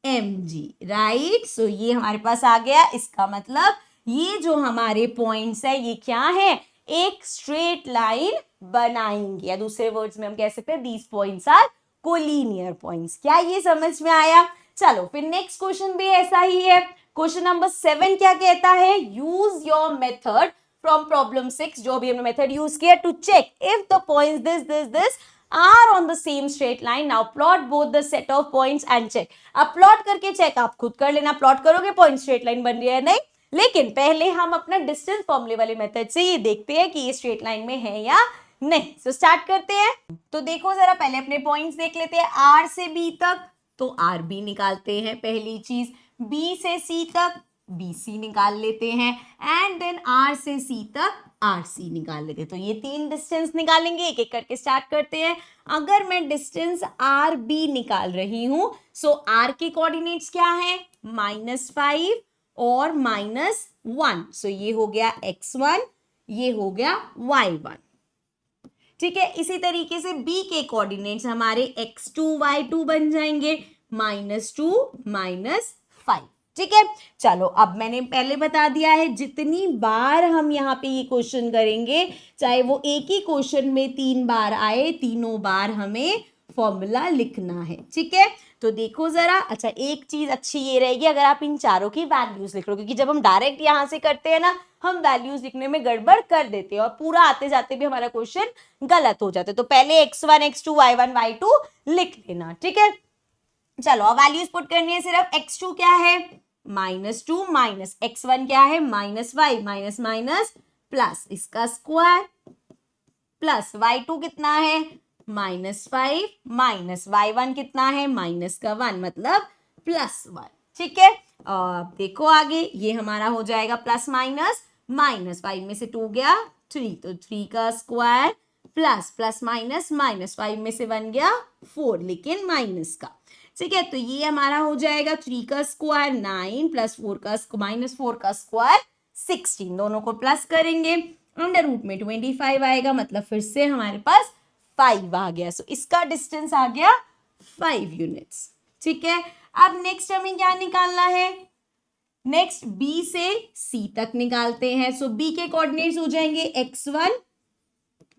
Speaker 1: MG, right. सो ये हमारे पास आ गया। इसका मतलब ये जो हमारे पॉइंट्स है ये क्या है? एक स्ट्रेट लाइन बनाएंगे, या दूसरे वर्ड्स में हम कह सकते हैं these points are collinear points. क्या ये समझ में आया? चलो फिर नेक्स्ट क्वेश्चन भी ऐसा ही है। क्वेश्चन नंबर 7 क्या कहता है? Use your method from problem 6, जो भी हमने मेथड यूज किया, to check if the points this are on the same straight line. Now plot both the set of points and check. अब प्लॉट करके check आप खुद कर लेना, प्लॉट करोगे पॉइंट स्ट्रेट लाइन बन रही है नहीं। लेकिन पहले हम अपना डिस्टेंस फॉर्मूले वाले मेथड से ये देखते हैं कि ये स्ट्रेट लाइन में है या नहीं। सो स्टार्ट करते हैं। तो देखो जरा पहले अपने पॉइंट्स देख लेते हैं। R से B तक तो RB निकालते हैं पहली चीज, B से C तक BC निकाल लेते हैं, एंड देन R से C तक RC निकाल लेते हैं। तो ये 3 डिस्टेंस निकालेंगे, एक एक करके स्टार्ट करते हैं। अगर मैं डिस्टेंस RB निकाल रही हूं सो R के कोऑर्डिनेट्स क्या है? -5 और -1। सो ये हो गया x1, ये हो गया y1। ठीक है, इसी तरीके से B के कोऑर्डिनेट्स हमारे x2 y2 बन जाएंगे, -2 -5। ठीक है, चलो अब मैंने पहले बता दिया है जितनी बार हम यहाँ पे ये क्वेश्चन करेंगे, चाहे वो एक ही क्वेश्चन में 3 बार आए, तीनों बार हमें फॉर्मूला लिखना है। ठीक है, तो देखो जरा। अच्छा, एक चीज अच्छी ये रहेगी अगर आप इन चारों की वैल्यूज लिख लो, क्योंकि जब हम डायरेक्ट यहाँ से करते हैं ना, हम वैल्यूज लिखने में गड़बड़ कर देते हैं और पूरा आते जाते भी हमारा क्वेश्चन गलत हो जाता है। तो पहले x1 x2 y1 y2 लिख लेना। ठीक है, चलो अब वैल्यूज पुट करनी है। सिर्फ x2 क्या है? -2 माइनस x1 क्या है? -5 माइनस माइनस प्लस इसका स्क्वायर प्लस y2 कितना है? -5 माइनस y1 कितना है? -1 मतलब +1। ठीक है, अब देखो आगे ये हमारा हो जाएगा प्लस माइनस, -5 में से 2 गया 3, तो 3 का स्क्वायर प्लस प्लस माइनस -5 में से 1 गया 4, लेकिन माइनस का। ठीक है, तो ये हमारा हो जाएगा 3 का स्क्वायर 9 प्लस 4 का -4 का स्क्वायर 16, दोनों को प्लस करेंगे, अंडर रूट में 25 आएगा, मतलब फिर से हमारे पास 5 आ गया। सो इसका डिस्टेंस आ गया 5 यूनिट्स। ठीक है, अब नेक्स्ट हमें क्या निकालना है? नेक्स्ट B से C तक निकालते हैं। सो B के कोऑर्डिनेट्स हो जाएंगे x1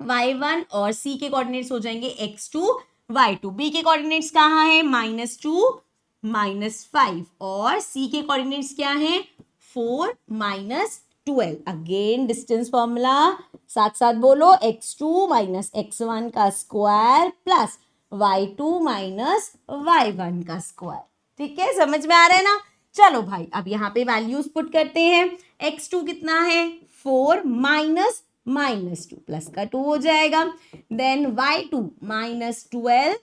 Speaker 1: y1 और C के कोऑर्डिनेट्स हो जाएंगे x2 y2। B के कोऑर्डिनेट्स कहाँ है? -2 -5 और C के कोऑर्डिनेट्स क्या हैं? 4 -2। 12। अगेन डिस्टेंस फॉर्मूला साथ साथ बोलो, x2 माइनस x1 का square plus y2 minus y1 का स्क्वायर। ठीक है, समझ में आ रहा है ना। चलो भाई अब यहाँ पे वैल्यूज पुट करते हैं। x2 कितना है 4 माइनस -2 प्लस का 2 हो जाएगा। देन y2 माइनस 12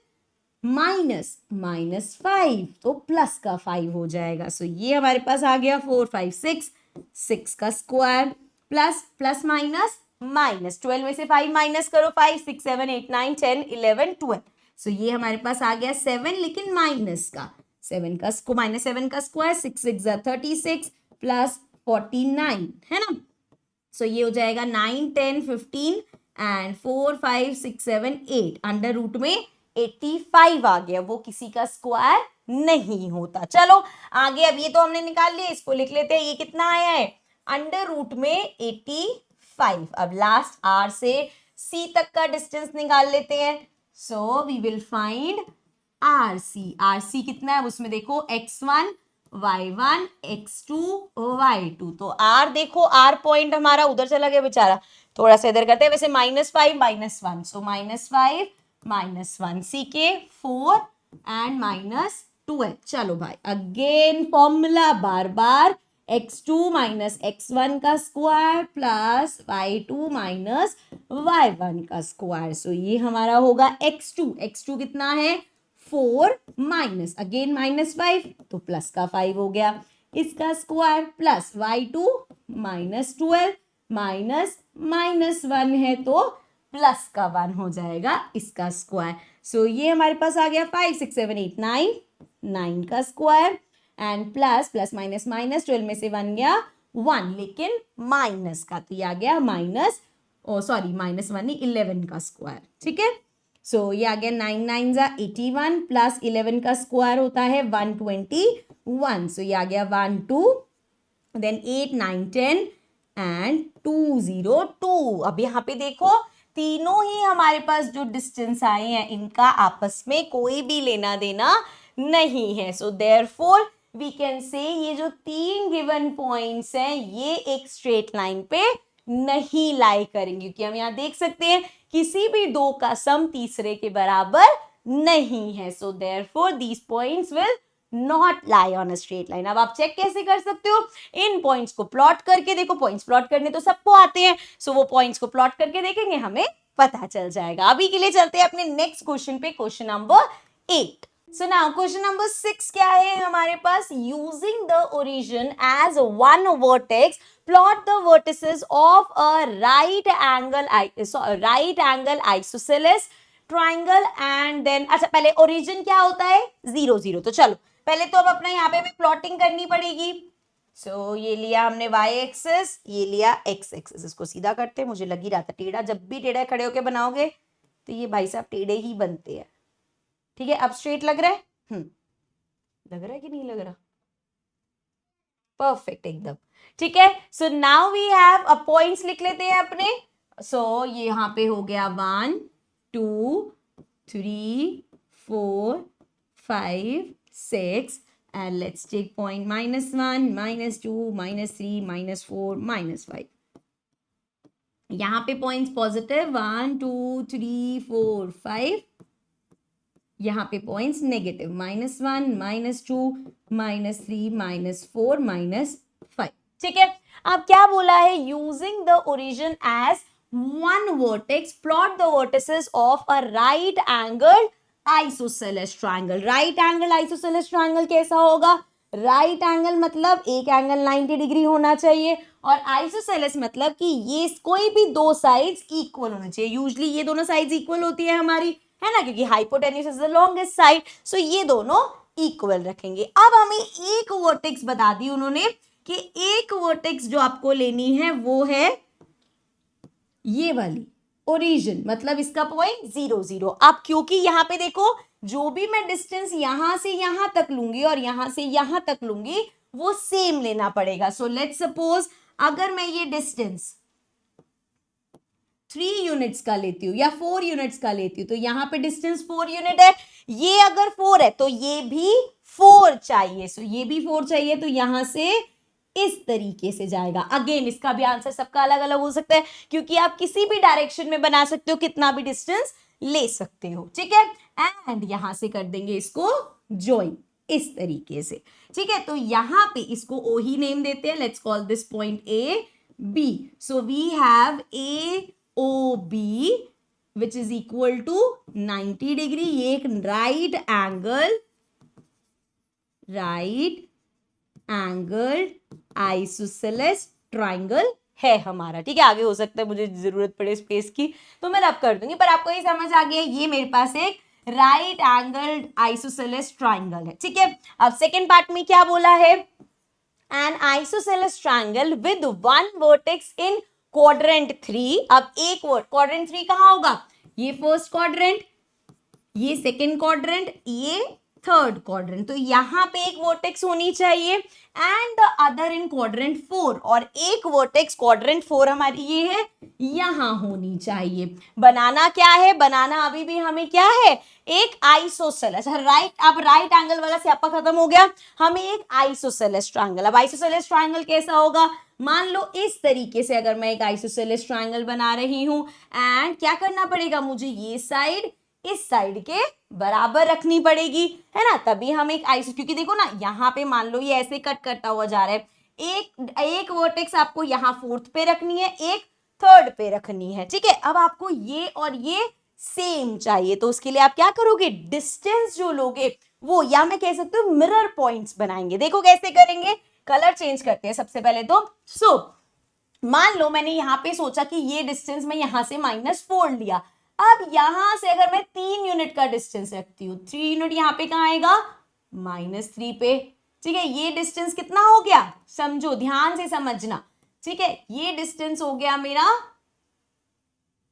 Speaker 1: माइनस -5 तो प्लस का 5 हो जाएगा। सो ये हमारे पास आ गया 4 5 6 6 का square plus plus minus minus 12 में से 5 माइनस करो, 5 6 7 8 9 10 11 12। सो ये हमारे पास आ गया 7 लेकिन माइनस का 7 का -7 का स्क्वायर 6 6 36 प्लस 49 है ना। सो ये हो जाएगा 9 10 15 एंड 4 5 6 7 8 अंडर रूट में 85 आ गया, वो किसी का स्क्वायर नहीं होता। चलो आगे, अब ये तो हमने निकाल लिया, इसको लिख लेते हैं। ये कितना आया है अंडर रूट में 85। अब लास्ट आर से सी तक का डिस्टेंस निकाल लेते हैं। So we will find R C कितना है उसमें देखो, x1 y1 x2 y2। तो r देखो, r पॉइंट हमारा उधर चला गया बेचारा, थोड़ा सा इधर करते हैं। वैसे -5 -1 सो -5 -1 सी के 4 एंड -12। चलो भाई अगेन फॉर्मूला बार बार, x2 माइनस x1 का square plus y2 minus y1 का स्क्वायर। सो ये हमारा होगा x2 कितना है 4 माइनस अगेन -5 तो प्लस का 5 हो गया, इसका स्क्वायर प्लस y2 -12 माइनस -1 है तो प्लस का 1 हो जाएगा इसका स्क्वायर। सो ये हमारे पास आ गया 5 6 7 8 9 का square and plus plus minus minus 12 में से 1 गया 1 लेकिन माइनस का, तो ये आ गया -1 नहीं 11 का स्क्वायर। ठीक है, सो ये आ गया 9 9 जा 81 प्लस 11 का स्क्वायर होता है 121। सो ये आ गया 1 2 देन 8 9 10 एंड 202। अब यहाँ पे देखो तीनों ही हमारे पास जो डिस्टेंस आए हैं इनका आपस में कोई भी लेना देना नहीं है। So therefore we can say ये जो 3 गिवन पॉइंट्स हैं ये एक स्ट्रेट लाइन पे नहीं लाई करेंगे, क्योंकि हम यहाँ देख सकते हैं किसी भी दो का सम तीसरे के बराबर नहीं है। So therefore these points will not lie on a straight line. अब आप चेक कैसे कर सकते हो, इन पॉइंट्स को प्लॉट करके देखो, पॉइंट्स प्लॉट करने तो सबको आते हैं। सो वो पॉइंट्स को प्लॉट करके देखेंगे, हमें पता चल जाएगा। अभी के लिए चलते हैं अपने नेक्स्ट क्वेश्चन पे, question number 8। So now question number 6 क्या है हमारे पास, using the origin as one vertex plot the vertices of a right angle isosceles triangle and then, अच्छा पहले ओरिजिन क्या होता है 0 0। तो चलो पहले तो अब अपना यहाँ पे भी प्लॉटिंग करनी पड़ेगी। सो ये लिया हमने y एक्सिस, ये लिया x एक्सिस, इसको सीधा करते हैं। मुझे लग ही रहा था टेढ़ा, जब भी टेढ़ा खड़े होके बनाओगे तो ये भाई साहब टेढ़े ही बनते हैं। ठीक है, अब स्ट्रेट लग रहा है, लग रहा है कि नहीं लग रहा, परफेक्ट एकदम। ठीक है, so now we have a points लिख लेते हैं अपने। सो ये यहाँ पे हो गया 1 2 3 4 5 6 and let's take point -1 -2 -3 -4 -5। यहाँ पे पॉइंट्स पॉजिटिव 1 2 3 4 5, यहाँ पे पॉइंट्स नेगेटिव -1 -2 -3 -4 -5। ठीक है, अब क्या बोला है, using the origin as one vertex plot the vertices of a right angle isosceles triangle. Right angle isosceles triangle कैसा होगा, राइट एंगल मतलब एक एंगल 90 डिग्री होना चाहिए, और आइसोसेलेस मतलब कि ये कोई भी दो साइड्स इक्वल होने चाहिए। यूजुअली ये दोनों साइड्स इक्वल होती है हमारी, है ना, क्योंकि hypotenuse is the longest side. So ये दोनों इक्वल रखेंगे। अब हमें एक वर्टेक्स बता दी उन्होंने कि एक वर्टेक्स जो आपको लेनी है वो है ये वाली ओरिजिन, मतलब इसका पॉइंट 0 0। अब क्योंकि यहाँ पे देखो जो भी मैं डिस्टेंस यहां से यहां तक लूंगी और यहां से यहां तक लूंगी वो सेम लेना पड़ेगा। सो लेट्स सपोज अगर मैं ये डिस्टेंस 3 यूनिट्स का लेती हूँ या 4 यूनिट्स का लेती हूँ, तो यहाँ पे डिस्टेंस 4 यूनिट है, ये अगर 4 है तो ये भी 4 चाहिए। सो ये भी 4 चाहिए, तो यहां से इस तरीके से जाएगा। अगेन इसका भी आंसर सबका अलग अलग हो सकता है, क्योंकि आप किसी भी डायरेक्शन में बना सकते हो, कितना भी डिस्टेंस ले सकते हो, ठीक है। एंड यहां से कर देंगे इसको ज्वाइन इस तरीके से, ठीक है। तो यहां पे इसको ओ ही नेम देते हैं, let's call this point A B. So we have A O B which is equal to 90 degree. ये एक राइट एंगल आइसोसेलेस ट्राइंगल है हमारा, ठीक है। आगे हो सकता है मुझे जरूरत पड़े स्पेस की तो मैं रब कर दूंगी, पर आपको ये समझ आ गया, ये मेरे पास एक राइट एंगल आइसोसेलेस ट्राइंगल है, ठीक है। अब सेकेंड पार्ट में क्या बोला है, N isosceles triangle with one vertex in quadrant 3। अब एक वर्ड, क्वाड्रेंट 3 कहां होगा, ये फर्स्ट क्वाड्रेंट, ये सेकेंड क्वाड्रेंट, ये थर्ड क्वाड्रेंट। तो यहां पे एक वर्टेक्स होनी चाहिए and the other in quadrant 4, और एक वर्टेक्स क्वाड्रेंट 4 हमारी ये है, यहां होनी चाहिए। बनाना क्या है, बनाना अभी भी हमें क्या है, एक आइसोसेलेस राइट। अब राइट एंगल वाला स्यापा खत्म हो गया, हमें एक आइसोसेलेस ट्रायंगल। अब आइसोसेलेस ट्रायंगल कैसा होगा, मान लो इस तरीके से अगर मैं एक आइसोसेलेस ट्रायंगल बना रही हूं, एंड क्या करना पड़ेगा मुझे, ये साइड इस साइड के बराबर रखनी पड़ेगी, है ना, तभी हम एक आइसो, क्योंकि देखो ना यहाँ पे मान लो ये ऐसे कट करता हुआ जा रहा है, एक वर्टेक्स आपको यहाँ फोर्थ पे रखनी है, एक थर्ड पे रखनी है, ठीक है। अब आपको ये और ये सेम चाहिए, तो उसके लिए आप क्या करोगे, डिस्टेंस जो लोगे वो, या मैं कह सकती हूँ मिरर पॉइंट्स बनाएंगे। देखो कैसे करेंगे, कलर चेंज करते हैं सबसे पहले तो मान लो मैंने यहाँ पे सोचा कि ये डिस्टेंस मैं यहाँ से -4 लिया। अब यहां से अगर मैं 3 यूनिट का डिस्टेंस रखती हूँ, 3 यूनिट यहाँ पे कहाँ आएगा, -3 पे, ठीक है। ये डिस्टेंस कितना हो गया, समझो ध्यान से समझना, ठीक है। ये डिस्टेंस हो गया मेरा,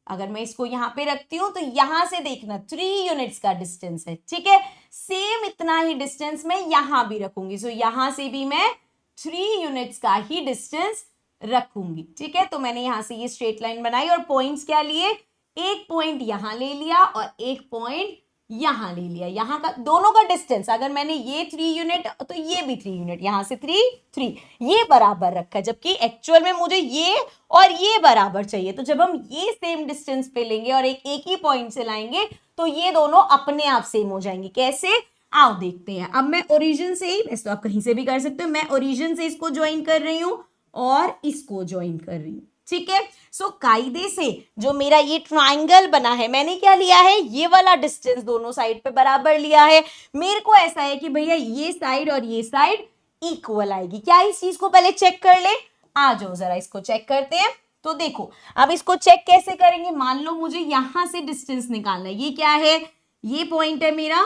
Speaker 1: अगर मैं इसको यहाँ पे रखती हूँ तो यहां से देखना 3 यूनिट्स का डिस्टेंस है, ठीक है। सेम इतना ही डिस्टेंस मैं यहां भी रखूंगी, सो यहां से भी मैं 3 यूनिट्स का ही डिस्टेंस रखूंगी, ठीक है। तो मैंने यहां से ये स्ट्रेट लाइन बनाई और पॉइंट्स क्या लिए, एक पॉइंट यहां ले लिया और एक पॉइंट यहां ले लिया। यहां का दोनों का डिस्टेंस, अगर मैंने ये 3 यूनिट तो ये भी 3 यूनिट, यहां से 3 ये बराबर रखा, जबकि एक्चुअल में मुझे ये और ये बराबर चाहिए। तो जब हम ये सेम डिस्टेंस पे लेंगे और एक ही पॉइंट से लाएंगे तो ये दोनों अपने आप सेम हो जाएंगे। कैसे, आओ देखते हैं। अब मैं ओरिजिन से ही, वैसे तो आप कहीं से भी कर सकते हो, मैं ओरिजिन से इसको ज्वाइन कर रही हूं और इसको ज्वाइन कर रही हूं, ठीक है। सो कायदे से जो मेरा ये ट्राइंगल बना है, मैंने क्या लिया है, ये वाला डिस्टेंस दोनों साइड पे बराबर लिया है। मेरे को ऐसा है कि भैया ये साइड और ये साइड इक्वल आएगी। क्या इस चीज को पहले चेक कर ले, आ जाओ जरा इसको चेक करते हैं। तो देखो अब इसको चेक कैसे करेंगे, मान लो मुझे यहां से डिस्टेंस निकालना है, ये क्या है, ये पॉइंट है मेरा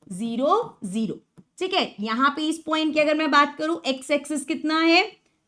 Speaker 1: 0 0, ठीक है। यहां पे इस पॉइंट की अगर मैं बात करूं, एक्स एक्सिस कितना है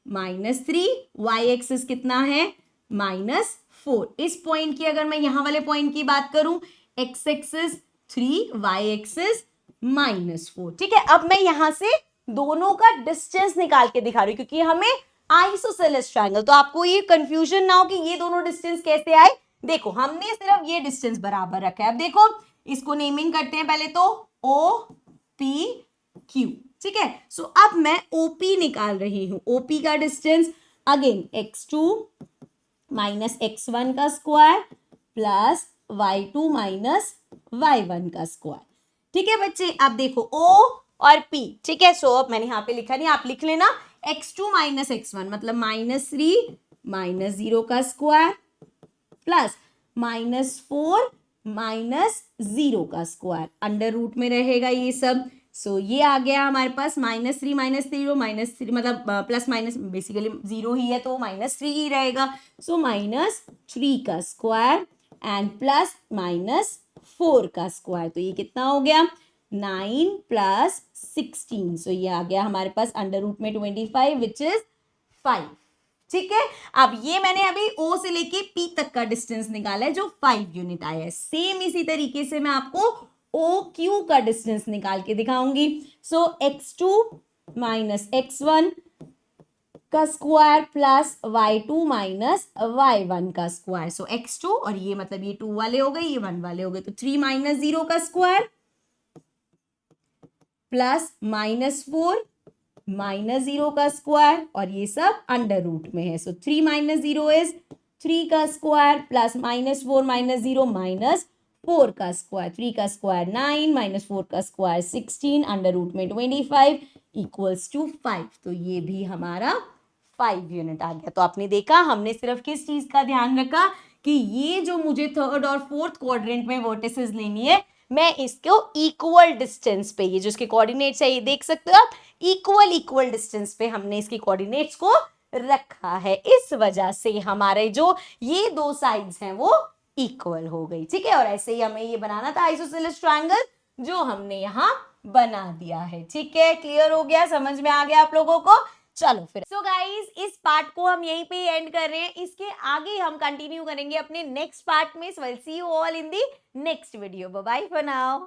Speaker 1: -3, वाई एक्सिस कितना है -4। इस पॉइंट की अगर मैं यहां वाले पॉइंट की बात करूं, एक्स एक्सिस 3, वाई एक्सिस -4, ठीक है। अब मैं यहां से दोनों का डिस्टेंस निकाल के दिखा रही हूं, क्योंकि हमें आइसोसेलेस ट्रायंगल, तो आपको ये कंफ्यूजन ना हो कि ये दोनों डिस्टेंस कैसे आए। देखो हमने सिर्फ ये डिस्टेंस बराबर रखा है। अब देखो इसको नेमिंग करते हैं पहले, तो ओ पी क्यू, ठीक है। सो अब मैं ओपी निकाल रही हूं, ओपी का distance again x2 minus x1 का square plus y2 minus y1 का स्क्वायर, ठीक है बच्चे। अब देखो o और p, ठीक है। सो अब मैंने यहां पे लिखा नहीं, आप लिख लेना, x2 माइनस x1 मतलब -3 -0 का स्क्वायर प्लस -4 -0 का स्क्वायर, अंडर रूट में रहेगा ये सब। सो ये आ गया हमारे पास -3 -0 -3 मतलब प्लस माइनस बेसिकली 0 ही है तो -3 ही रहेगा। सो -3 का स्क्वायर एंड प्लस -4 का स्क्वायर, तो ये कितना हो गया 9 + 16। सो ये आ गया हमारे पास अंडर रूट में 25 विच इज 5, ठीक है। अब ये मैंने अभी O से लेके P तक का डिस्टेंस निकाला है जो 5 यूनिट आया है। सेम इसी तरीके से मैं आपको OQ का डिस्टेंस निकाल के दिखाऊंगी। सो x2 माइनस x1 का square plus y2 minus y1 का स्क्वायर। सो x2 और ये मतलब ये 2 वाले हो गए, ये 1 वाले हो गए, तो 3 - 0 का स्क्वायर प्लस -4 -0 का स्क्वायर और ये सब अंडर रूट में है। सो 3 - 0 इज 3 का स्क्वायर प्लस -4 - 0 -4 का स्क्वायर, 3 का स्क्वायर 9 -4 का स्क्वायर 16 अंडर रूट में 25 इक्वल्स टू 5। तो ये भी हमारा 5 यूनिट आ गया। तो आपने देखा हमने सिर्फ किस चीज का ध्यान रखा कि ये जो मुझे थर्ड और फोर्थ क्वाड्रेंट में वर्टिसेस लेनी है, मैं इसको इक्वल डिस्टेंस पे, ये जो इसके कोऑर्डिनेट्स है ये देख सकते हो आप, इक्वल डिस्टेंस पे हमने इसके कोऑर्डिनेट्स को रखा है। इस वजह से हमारे जो ये दो साइड्स हैं वो इक्वल हो गई। ठीक है, और ऐसे ही हमें ये बनाना था आइसोसेलेस ट्रायंगल, जो हमने यहाँ बना दिया है। ठीक है, क्लियर हो गया, समझ में आ गया आप लोगों को? चलो फिर सो गाइज इस पार्ट को हम यहीं पे एंड कर रहे हैं। इसके आगे हम कंटिन्यू करेंगे अपने नेक्स्ट पार्ट में। So will see you all in the next video. Bye bye for now.